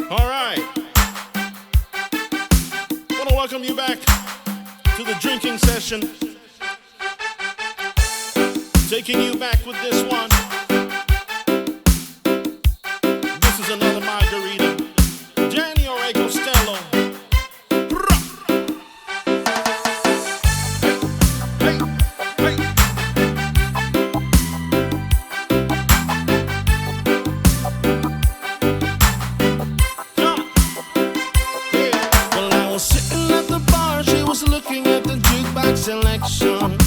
All right. I want to welcome you back to the drinking session. Taking you back with this one. This is another Margaritta. Daniel Ray Costello. Hey, hey, hey. Sitting at the bar, she was looking at the jukebox selection.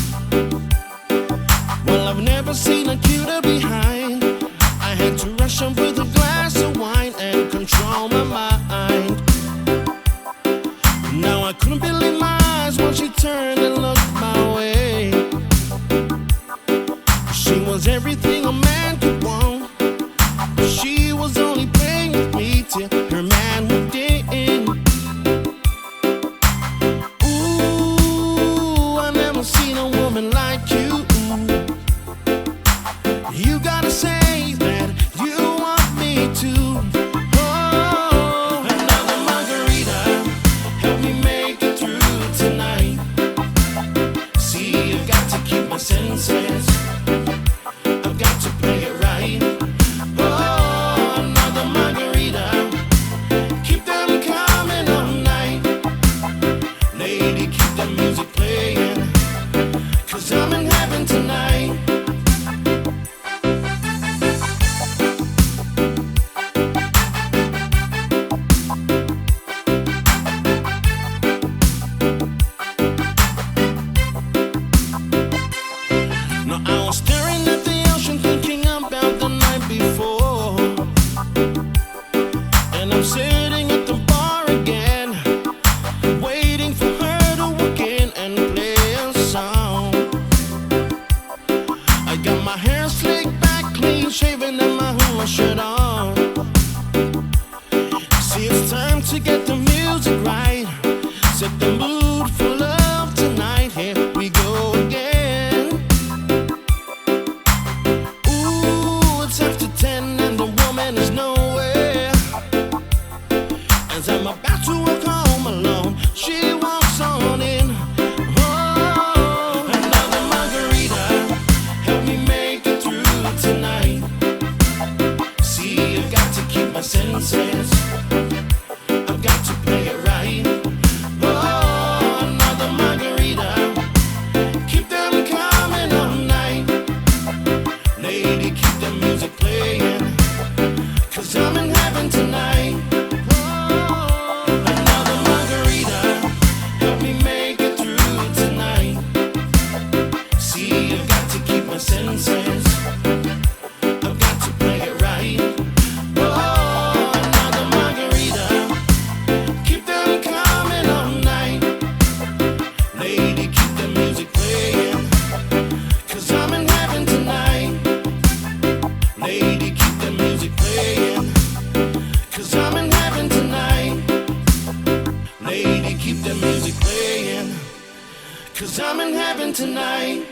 Well, I've never seen a cuter behind. I had to rush up with a glass of wine and control my mind. Now I couldn't believe my eyes when she turned and looked my way. She was everything a man could want. She was only playing with me till her man moved in. Seen a woman like you. You gotta say that you want me to. Oh, another margarita, help me make it through tonight. See, I've got to keep my senses, I've got to play it right. Oh, another margarita, keep them coming all night. Lady, keep the music playing, 'cause I'm in heaven tonight. Now I was staring at the ocean, thinking about the night before. And I'm sitting at the bar again, waiting for her to walk in and play a song. I got my hair slicked back, clean shaven, and my hula shirt on. See, it's time to get the music right, set the mood for love tonight. Here we go again. Ooh, it's after 10 and the woman is nowhere. As I'm about to walk home alone, she walks on in. Senses, I've got to play it right. Oh, another margarita, keep them coming all night. Lady, keep the music playing, 'cause I'm in heaven tonight. Oh, another margarita, help me make it through tonight. See, I've got to keep my senses, I've got to play it right. Lady, keep the music playing, 'cause I'm in heaven tonight. Lady, keep the music playing, 'cause I'm in heaven tonight.